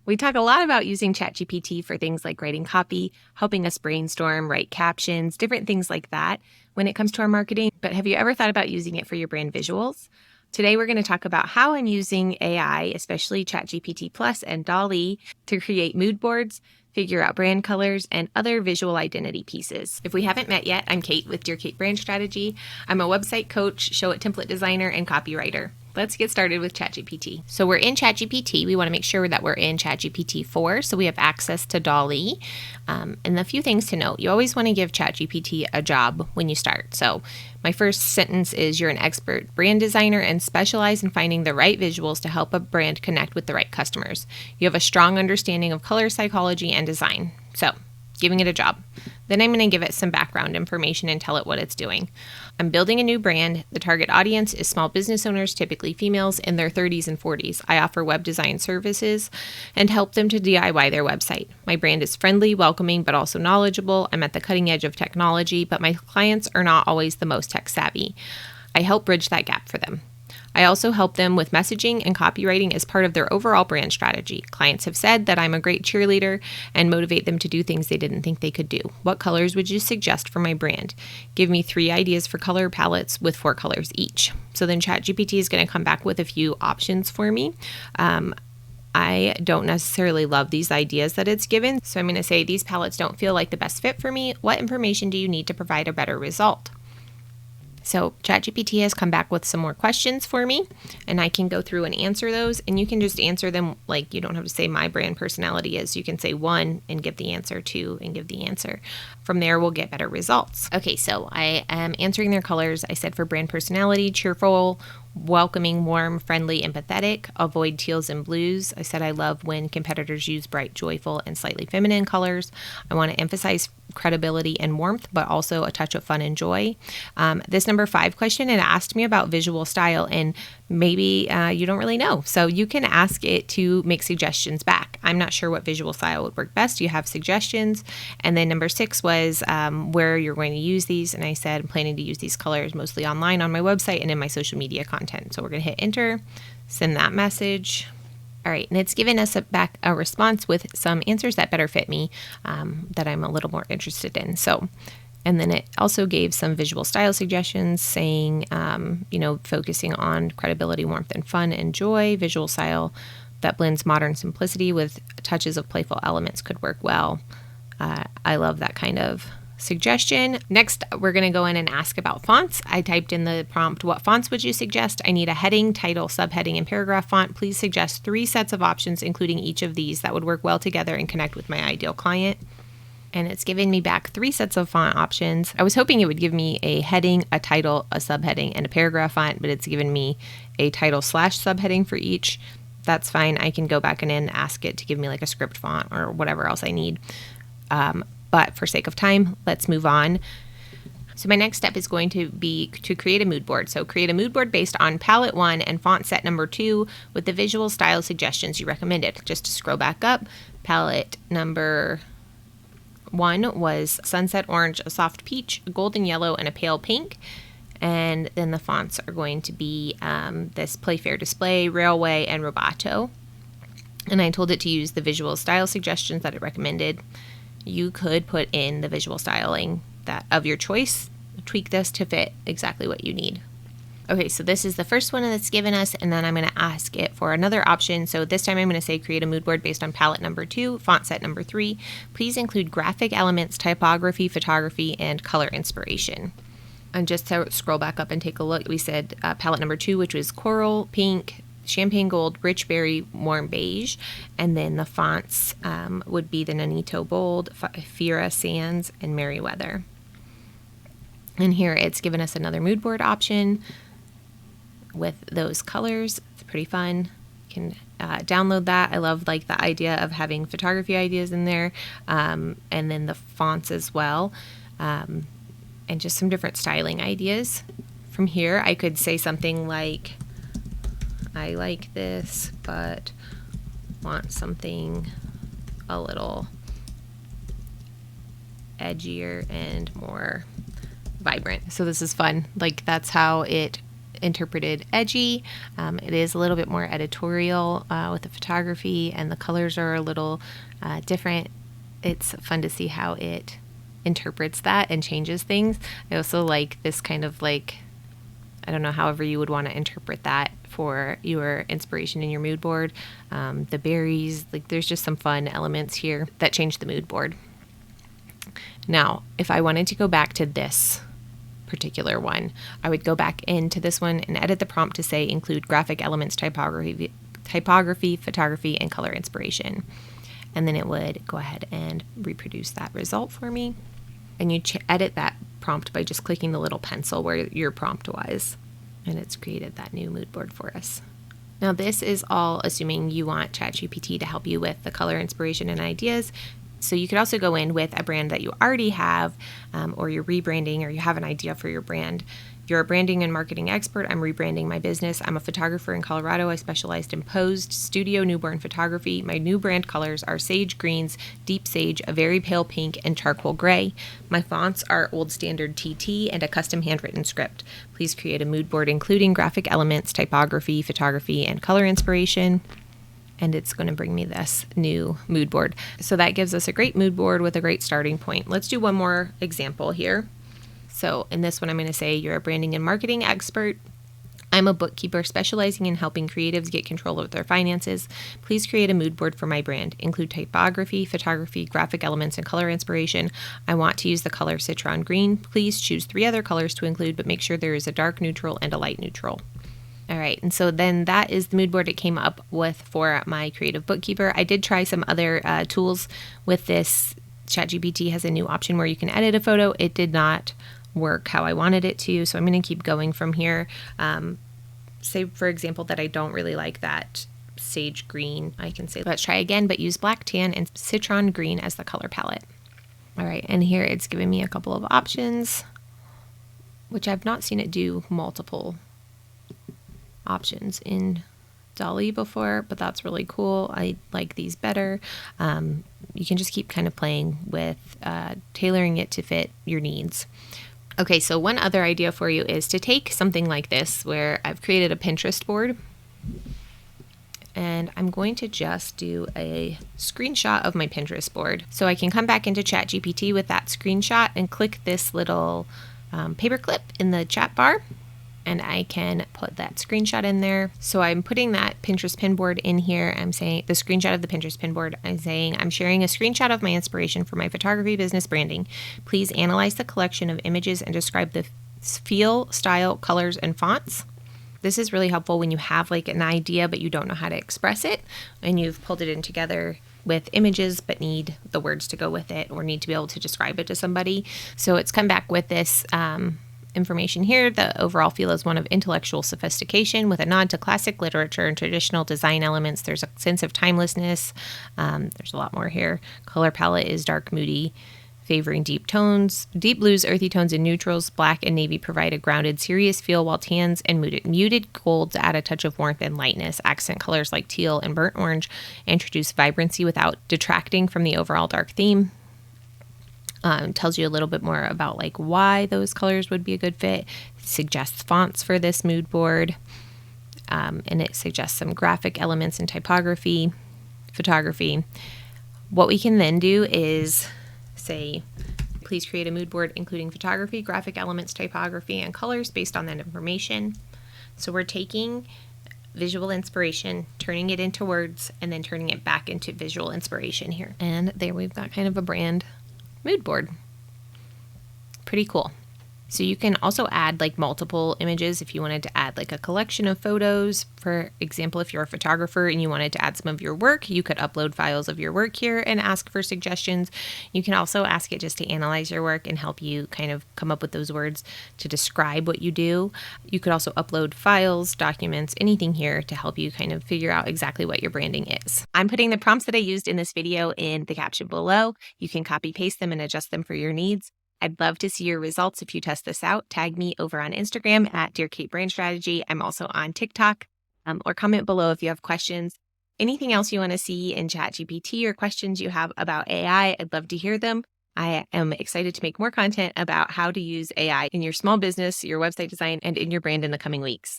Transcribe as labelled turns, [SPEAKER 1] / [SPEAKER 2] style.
[SPEAKER 1] We talk a lot about using ChatGPT for things like writing copy, helping us brainstorm, write captions, different things like that when it comes to our marketing. But have you ever thought about using it for your brand visuals? Today, we're going to talk about how I'm using AI, especially ChatGPT Plus and Dall-E, to create mood boards, figure out brand colors, and other visual identity pieces. If we haven't met yet, I'm Kate with Your Kate Brand Strategy. I'm a website coach, show it template designer, and copywriter. Let's get started with ChatGPT. So we're in ChatGPT. We want to make sure that we're in ChatGPT 4, so we have access to Dall-E. And a few things to note. You always want to give ChatGPT a job when you start. So my first sentence is you're an expert brand designer and specialize in finding the right visuals to help a brand connect with the right customers. You have a strong understanding of color psychology and design. So giving it a job. Then I'm going to give it some background information and tell it what it's doing. I'm building a new brand. The target audience is small business owners, typically females in their 30s and 40s. I offer web design services and help them to DIY their website. My brand is friendly, welcoming, but also knowledgeable. I'm at the cutting edge of technology, but my clients are not always the most tech savvy. I help bridge that gap for them. I also help them with messaging and copywriting as part of their overall brand strategy. Clients have said that I'm a great cheerleader and motivate them to do things they didn't think they could do. What colors would you suggest for my brand? Give me 3 ideas for color palettes with 4 colors each. So then ChatGPT is going to come back with a few options for me. I don't necessarily love these ideas that it's given. So I'm going to say these palettes don't feel like the best fit for me. What information do you need to provide a better result? So ChatGPT has come back with some more questions for me, and I can go through and answer those, and you can just answer them like you don't have to say my brand personality is. You can say 1 and give the answer, 2 and give the answer. From there, we'll get better results. Okay, so I am answering their colors. I said for brand personality, cheerful, welcoming, warm, friendly, empathetic, avoid teals and blues. I said I love when competitors use bright, joyful, and slightly feminine colors. I want to emphasize credibility and warmth, but also a touch of fun and joy. This number 5 question, it asked me about visual style, and maybe you don't really know. So you can ask it to make suggestions back. I'm not sure what visual style would work best. Do you have suggestions? And then number 6 was where you're going to use these. And I said, I'm planning to use these colors mostly online on my website and in my social media content. So we're going to hit enter, send that message. All right, and it's given us back a response with some answers that better fit me, that I'm a little more interested in. So, and then it also gave some visual style suggestions saying, focusing on credibility, warmth, and fun and joy. Visual style that blends modern simplicity with touches of playful elements could work well. I love that kind of suggestion. Next, we're going to go in and ask about fonts. I typed in the prompt, what fonts would you suggest? I need a heading, title, subheading, and paragraph font. Please suggest 3 sets of options, including each of these that would work well together and connect with my ideal client. And it's given me back 3 sets of font options. I was hoping it would give me a heading, a title, a subheading, and a paragraph font, but it's given me a title / subheading for each. That's fine. I can go back in and ask it to give me like a script font or whatever else I need. But for sake of time, let's move on. So my next step is going to be to create a mood board. So create a mood board based on palette 1 and font set number 2 with the visual style suggestions you recommended. Just to scroll back up, palette number 1 was sunset orange, a soft peach, a golden yellow, and a pale pink. And then the fonts are going to be this Playfair Display, Railway, and Roboto. And I told it to use the visual style suggestions that it recommended. You could put in the visual styling that of your choice, tweak this to fit exactly what you need. Okay, so this is the first one that's given us, and then I'm going to ask it for another option. So this time I'm going to say create a mood board based on palette number 2, font set number 3. Please include graphic elements, typography, photography, and color inspiration. And just to scroll back up and take a look, we said palette number 2, which was coral, pink, champagne gold, rich berry, warm beige, and then the fonts would be the Nanito Bold, Fira Sands, and Merriweather. And here it's given us another mood board option with those colors. It's pretty fun. You can download that. I love the idea of having photography ideas in there, and then the fonts as well, and just some different styling ideas. From here, I could say something like, I like this, but want something a little edgier and more vibrant. So this is fun. That's how it interpreted edgy. It is a little bit more editorial with the photography, and the colors are a little different. It's fun to see how it interprets that and changes things. I also like this kind of like, I don't know, however you would want to interpret that for your inspiration in your mood board. The berries, like there's just some fun elements here that change the mood board. Now, if I wanted to go back to this particular one, I would go back into this one and edit the prompt to say include graphic elements, typography, photography, and color inspiration. And then it would go ahead and reproduce that result for me. And you edit that prompt by just clicking the little pencil where your prompt was. And it's created that new mood board for us. Now this is all assuming you want ChatGPT to help you with the color inspiration and ideas. So you could also go in with a brand that you already have, or you're rebranding, or you have an idea for your brand. If you're a branding and marketing expert, I'm rebranding my business. I'm a photographer in Colorado. I specialized in posed studio newborn photography. My new brand colors are sage greens, deep sage, a very pale pink, and charcoal gray. My fonts are Old Standard TT and a custom handwritten script. Please create a mood board including graphic elements, typography, photography, and color inspiration. And it's going to bring me this new mood board. So that gives us a great mood board with a great starting point. Let's do one more example here. So in this one, I'm going to say you're a branding and marketing expert. I'm a bookkeeper specializing in helping creatives get control of their finances. Please create a mood board for my brand. Include typography, photography, graphic elements, and color inspiration. I want to use the color citron green. Please choose 3 other colors to include, but make sure there is a dark neutral and a light neutral. All right, and so then that is the mood board it came up with for my creative bookkeeper. I did try some other tools with this. ChatGPT has a new option where you can edit a photo. It did not work how I wanted it to, so I'm going to keep going from here. Say, for example, that I don't really like that sage green. I can say, let's try again, but use black, tan, and citron green as the color palette. All right, and here it's giving me a couple of options, which I've not seen it do multiple options in Dall-E before, but that's really cool. I like these better. You can just keep kind of playing with tailoring it to fit your needs. Okay, so one other idea for you is to take something like this where I've created a Pinterest board, and I'm going to just do a screenshot of my Pinterest board. So I can come back into ChatGPT with that screenshot and click this little paperclip in the chat bar, and I can put that screenshot in there. So I'm putting that Pinterest pin board in here. I'm saying the screenshot of the Pinterest pin board. I'm saying I'm sharing a screenshot of my inspiration for my photography business branding. Please analyze the collection of images and describe the feel, style, colors, and fonts. This is really helpful when you have like an idea but you don't know how to express it, and you've pulled it in together with images but need the words to go with it, or need to be able to describe it to somebody. So it's come back with this information here. The overall feel is one of intellectual sophistication with a nod to classic literature and traditional design elements. There's a sense of timelessness. There's a lot more here. Color palette is dark, moody, favoring deep tones. Deep blues, earthy tones, and neutrals. Black and navy provide a grounded, serious feel, while tans and muted golds add a touch of warmth and lightness. Accent colors like teal and burnt orange introduce vibrancy without detracting from the overall dark theme. Tells you a little bit more about like why those colors would be a good fit. Suggests fonts for this mood board, and it suggests some graphic elements and typography, photography. What we can then do is say, please create a mood board including photography, graphic elements, typography, and colors based on that information. So we're taking visual inspiration, turning it into words, and then turning it back into visual inspiration here. And there we've got kind of a brand mood board. Pretty cool. So you can also add like multiple images if you wanted to add like a collection of photos. For example, if you're a photographer and you wanted to add some of your work, you could upload files of your work here and ask for suggestions. You can also ask it just to analyze your work and help you kind of come up with those words to describe what you do. You could also upload files, documents, anything here to help you kind of figure out exactly what your branding is. I'm putting the prompts that I used in this video in the caption below. You can copy paste them and adjust them for your needs. I'd love to see your results if you test this out. Tag me over on Instagram at Dear Kate Brand Strategy. I'm also on TikTok, or comment below if you have questions. Anything else you want to see in ChatGPT or questions you have about AI, I'd love to hear them. I am excited to make more content about how to use AI in your small business, your website design, and in your brand in the coming weeks.